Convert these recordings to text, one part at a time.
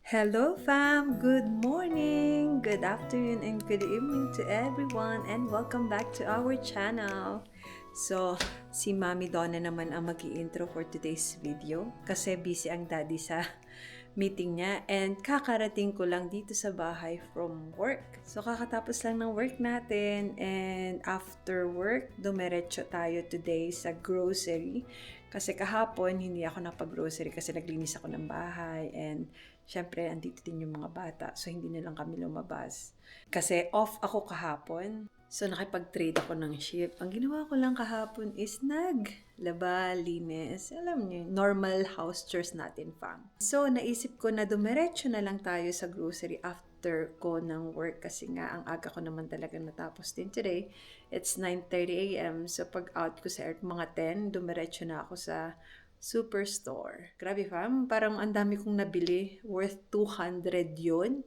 Hello fam! Good morning, good afternoon, and good evening to everyone and welcome back to our channel. So, si Mami Donna naman ang mag-i-intro for today's video kasi busy ang daddy sa meeting niya and kakarating ko lang dito sa bahay from work. So, kakatapos lang ng work natin and after work, dumiretso tayo today sa grocery. Kasi kahapon, hindi ako napag-grocery kasi naglinis ako ng bahay and syempre, andito din yung mga bata. So, hindi na lang kami lumabas. Kasi off ako kahapon. So, nakipag-trade ako ng shift. Ang ginawa ko lang kahapon is naglaba, linis. Alam niyo, normal house chores natin, fam. So, naisip ko na dumiretso na lang tayo sa grocery after ko ng work kasi nga ang aga ko naman talaga natapos din today. It's 9:30 a.m. So, pag out ko sa mga 10, dumiretso na ako sa Superstore. Grabe fam, parang ang dami kong nabili. Worth 200 yun.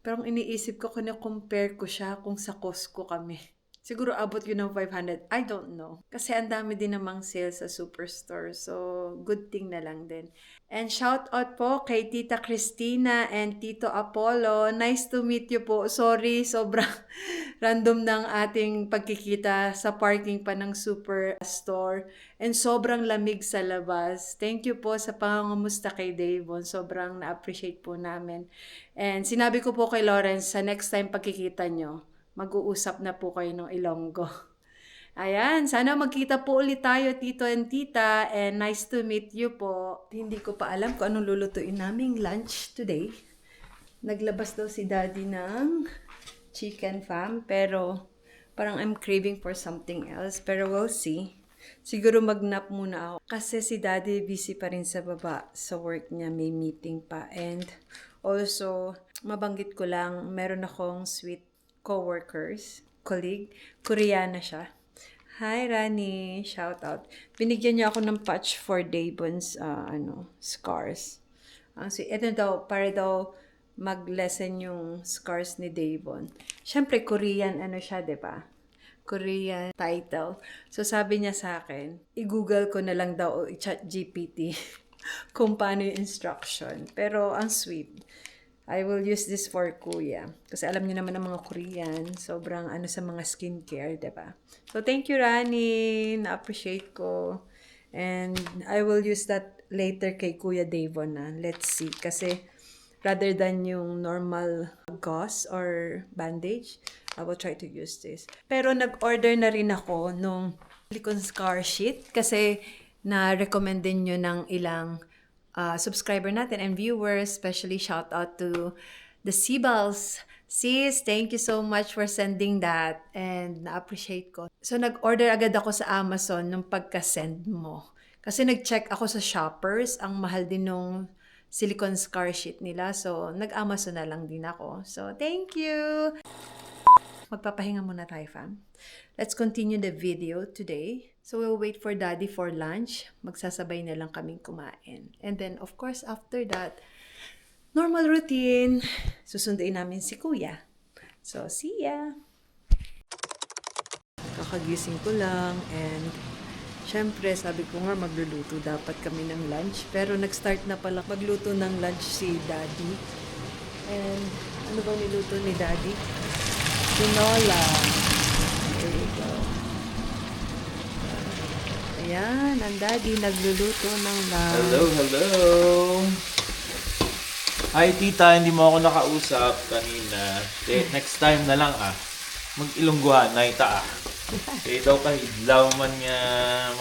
Pero ang iniisip ko, kung compare ko siya kung sa Costco kami. Siguro abot yun ng 500. I don't know. Kasi ang dami din namang sale sa Superstore. So, good thing na lang din. And shout out po kay Tita Christina and Tito Apollo. Nice to meet you po. Sorry, sobrang random ng ating pagkikita sa parking pa ng Superstore. And sobrang lamig sa labas. Thank you po sa pangangamusta kay Davon. Sobrang na-appreciate po namin. And sinabi ko po kay Lawrence, sa next time pagkikita nyo, mag-uusap na po kayo ng Ilonggo. Ayan, sana magkita po ulit tayo, Tito and Tita, and nice to meet you po. Hindi ko pa alam kung anong lulutuin naming lunch today. Naglabas daw si Daddy ng chicken fam, pero parang I'm craving for something else, pero we'll see. Siguro mag-nap muna ako. Kasi si Daddy busy pa rin sa baba. Sa work niya, may meeting pa. And also, mabanggit ko lang, meron akong sweet colleague. Koreana siya. Hi, Rani. Shout out. Binigyan niya ako ng patch for Davon's scars. Ito daw, para daw mag-lessen yung scars ni Davon. Siyempre, Korean siya, di ba? Korean title. So, sabi niya sa akin, i-google ko na lang daw o i-chat GPT kung paano yung instruction. Pero, ang sweet. I will use this for kuya. Kasi alam niyo naman ang mga Korean, sobrang sa mga skincare, diba? So, thank you, Rani. Na-appreciate ko. And I will use that later kay Kuya Davon na. Let's see. Kasi rather than yung normal gauze or bandage, I will try to use this. Pero nag-order na rin ako nung silicone scar sheet kasi na-recommend din nyo ng ilang subscriber natin and viewers, especially shout out to the Sibals. Sis, thank you so much for sending that and na-appreciate ko. So, nag-order agad ako sa Amazon nung pagka-send mo. Kasi nag-check ako sa Shoppers, ang mahal din nung silicone scar sheet nila. So, nag-Amazon na lang din ako. So, thank you! Magpapahinga muna tayo, fam. Let's continue the video today. So, we'll wait for Daddy for lunch. Magsasabay na lang kaming kumain. And then, of course, after that, normal routine. Susunduin namin si Kuya. So, see ya! Kakagising ko lang and syempre, sabi ko nga magluluto dapat kami ng lunch. Pero nag-start na pala magluto ng lunch si Daddy. And ano bang niluto ni Daddy? Tinola. There you go. Ayan, ang Daddy nagluluto ng lunch. Hello. Hi tita, hindi mo ako nakausap kanina. Next time na lang Mag-Ilongguhan na ita daw kahidlaw man nga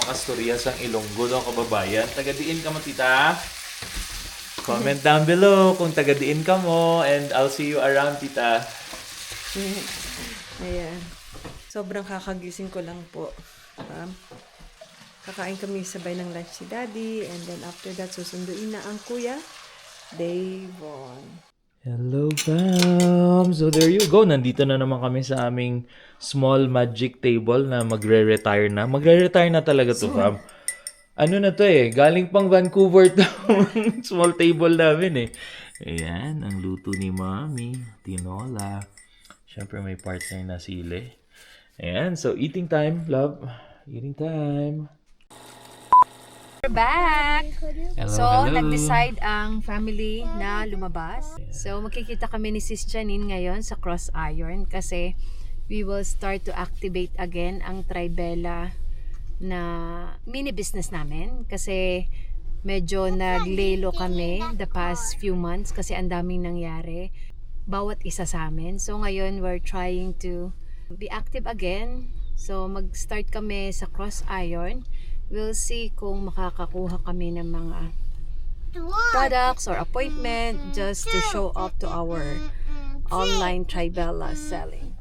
makastorya sang Ilonggo daw kababayan. Taga-diin ka mo tita? Comment down below kung taga-diin ka mo and I'll see you around tita. Ayan. Sobrang kakagising ko lang po. Kakain kami sabay ng lunch si Daddy and then after that susunduin na ang Kuya Davon. Hello, fam! So, there you go. Nandito na naman kami sa aming small magic table na magre-retire na. Magre-retire na talaga to, fam. Ano na to galing pang Vancouver to. Small table namin Ayan, ang luto ni Mami. Tinola. Siyempre may partner na sili. Ayan, so eating time, love. Eating time. we're back! Hello, So, hello. nag-decide ang family na lumabas. So, makikita kami ni Sis Janine ngayon sa Cross Iron kasi we will start to activate again ang Tribella na mini business namin kasi medyo naglelo kami the past few months kasi ang daming nangyari bawat isa sa amin. So, ngayon we're trying to be active again. So, mag-start kami sa Cross Iron. We'll see kung makakakuha kami ng mga products or appointment just to show up to our online Tribella selling.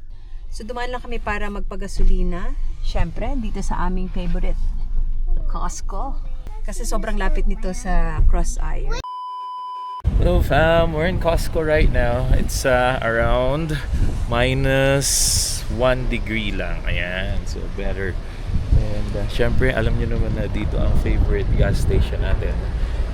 So, dumaan lang kami para magpagasolina. Siyempre, dito sa aming favorite Costco. Kasi sobrang lapit nito sa Cross Iron. Hello fam, we're in Costco right now. It's around minus 1 degree lang. Ayan, so better. And syempre, alam nyo naman na dito ang favorite gas station natin.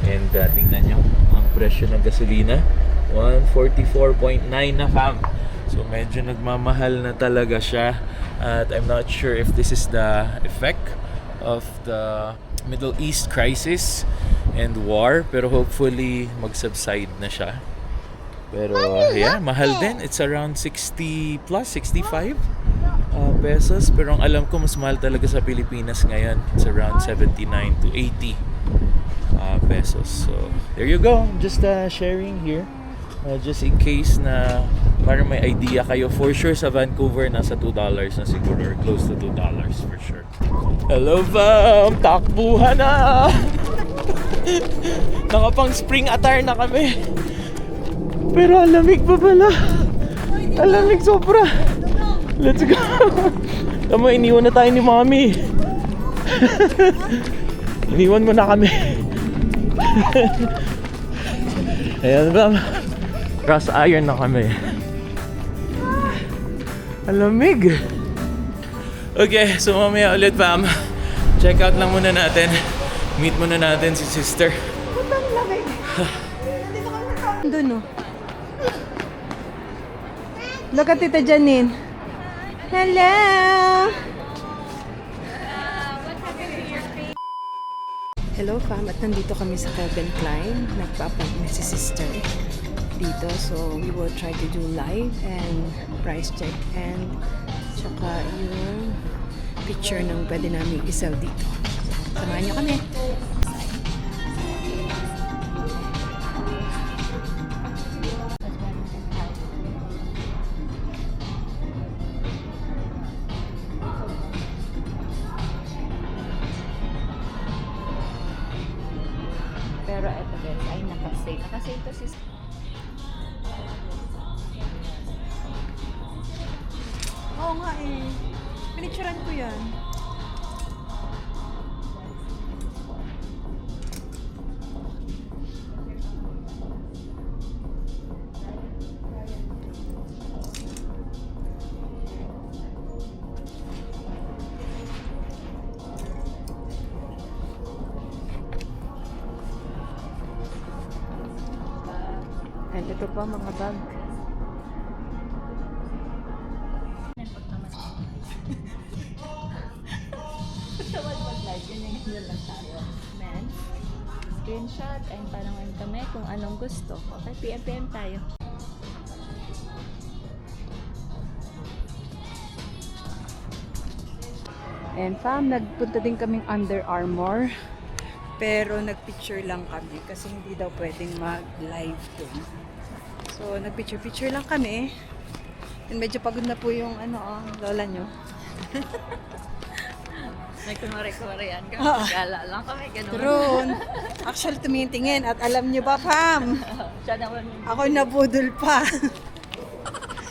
And tingnan nyo, ang presyo ng gasolina, 144.9 na fam. So medyo nagmamahal na talaga siya. At I'm not sure if this is the effect of the Middle East crisis and war, pero hopefully mag-subside na siya. Pero yeah, mahal din. It's around 60 plus, 65 pesos. Pero ang alam ko mas mahal talaga sa Pilipinas ngayon. It's around 79 to 80 pesos. So there you go. Just sharing here. Just in case na para may idea kayo. For sure sa Vancouver nasa $2 na siguro, or close to $2 for sure. Hello fam! Takbuhan na! Nakapang spring attire na kami. Pero ang lamig pa pala. Ang lamig sobra. Let's go. Tama, iniwan na tayo ni Mommy. Iniwan mo na kami. Ayan fam. Cross Iron na kami. Ang lamig. Okay, so mamaya ulit fam. Check out lang muna natin. Meet muna natin si sister. Putang lamig. Doon, no? Look at Tita Janine. Hello! Hello fam, at nandito kami sa Calvin Klein. Nagpa-appointment si sister dito. So, we will try to do live and price check and tsaka yung picture ng pwede namin isell dito. Samahan nyo kami. Pero eto guys, ay nakasave. Nakasave to si... Oo nga eh. Pinicturean ko yan. And ito pa mga bag. Men, screenshot and tanongin kami kung anong gusto. Okay, PM tayo. And fam, nagpunta din kaming Under Armour. Pero nagpicture lang kami kasi hindi daw pwedeng mag-live dun. So, nagpicture-picture lang kami. And medyo pagod na po yung lola nyo. Nagkumari-kumarian kami. Gala lang kami. Ganun. True. Actually, tumitingin. At alam nyo ba, Pam? Siya naman. Ako nabudol pa.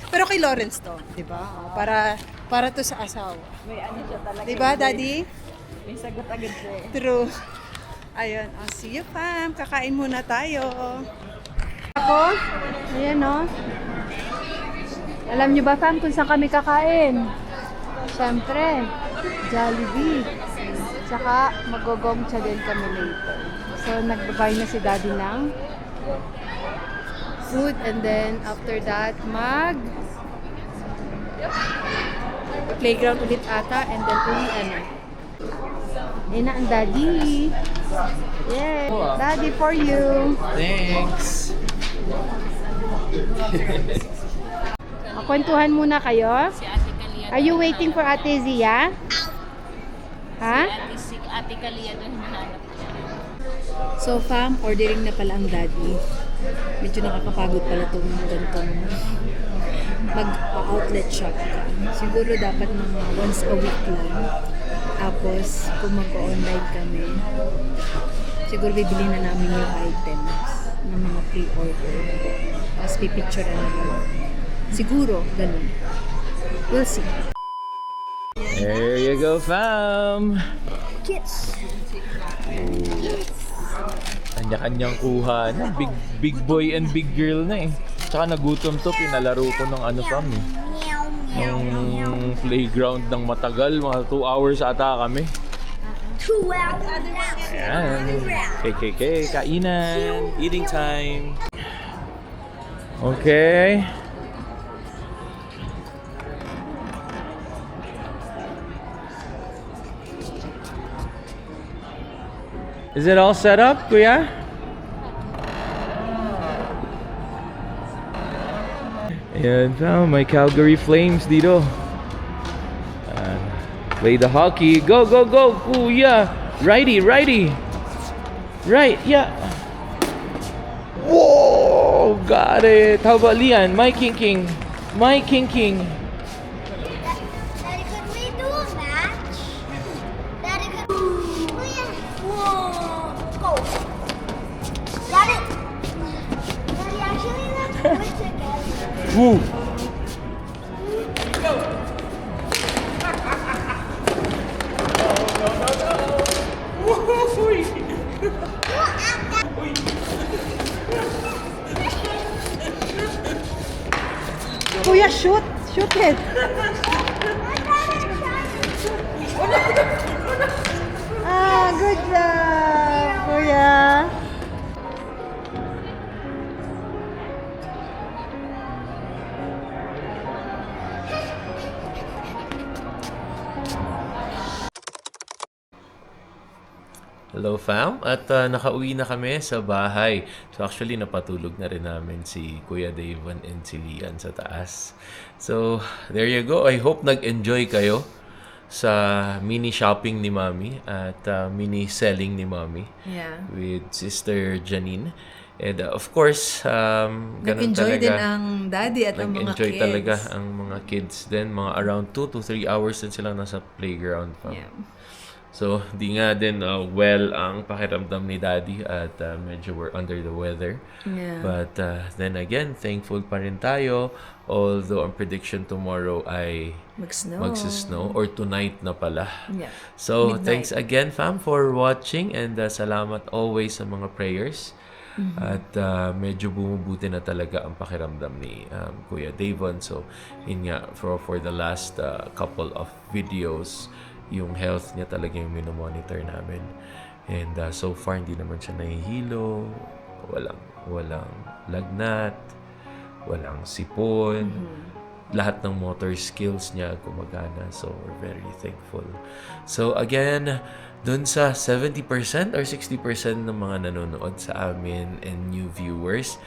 Pero kay Lawrence to, di ba? Para to sa asawa. May ano siya talaga. Di ba, Daddy? May sagot agad siya eh. True. Ayun. See you, Pam. Kakain muna tayo. Ako? Ayan, no? Alam nyo ba, Pam, kung saan kami kakain? Siyempre, Jollibee. Tsaka, mag-gogongcha din kami later. So, nagbabay na si Daddy ng food. And then, after that, playground ulit ata. And then, uwian na. Ayun na ang daddy. Yeah, daddy for you. Thanks! Kwentuhan muna kayo. Are you waiting for Ate Zia? Ha? Ate Kalia doon hinahanap. So, fam, ordering na pala ang daddy. Medyo nakakapagod pala itong ganitong mag-outlet shop ka. Siguro dapat mga once a week lang. Tapos, kung mag-online kami, siguro bibili na namin yung items ng mga pre-order. Tapos, pipicture na naman. Siguro, ganun. We'll see. There you go, fam! Kanya-kanyang kuha na. Big boy and big girl na eh. Tsaka nagutom to, pinalaro ko ng ano fam eh. Ng playground ng matagal, mga 2 hours ata kami. 2 hours. Ayan. KKK, kainan, eating time. Okay. Is it all set up, Kuya? Ayan, fam, may Calgary Flames dito. Play the hockey. Go, go, go, Kuya! Righty, righty! Right, yeah. Whoa! Got it! How about Lian? My King. My King. Daddy, could we do a match? Daddy, could we... Whoa! Go! Daddy! Daddy, actually, let's do it together. Woo! Kuya, shoot! Shoot it! Ah, good job, Kuya! Hello fam, at nakauwi na kami sa bahay. So actually napatulog na rin namin si Kuya Davon and si Lian sa taas. So there you go, I hope nag-enjoy kayo sa mini shopping ni Mami at mini selling ni Mami Yeah. with Sister Janine. And of course, ganun Nag-enjoy talaga. din ang daddy at ang mga Nag-enjoy kids. talaga ang mga kids din. Mga around 2 to 3 hours din sila nasa playground pa. Yeah. So, di nga din well ang pakiramdam ni Daddy at medyo we're under the weather. Yeah. But then again, thankful pa rin tayo. Although ang prediction tomorrow ay Mag-snow. magsisnow or tonight na pala. Yeah. So, Midnight. thanks again fam for watching and salamat always sa mga prayers. At medyo bumubuti na talaga ang pakiramdam ni Kuya Davon. So, yun nga, for the last couple of videos, yung health niya talaga yung minomonitor namin. And so far, hindi naman siya nahihilo, walang lagnat, walang sipon, lahat ng motor skills niya gumagana. So, we're very thankful. So, again, dun sa 70% or 60% ng mga nanonood sa amin and new viewers,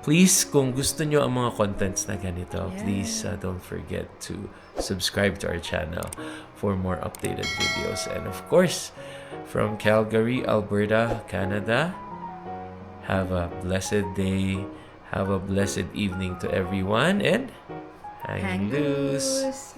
please, kung gusto nyo ang mga contents na ganito, please don't forget to subscribe to our channel for more updated videos. And of course, from Calgary, Alberta, Canada, have a blessed day, have a blessed evening to everyone, and hang loose.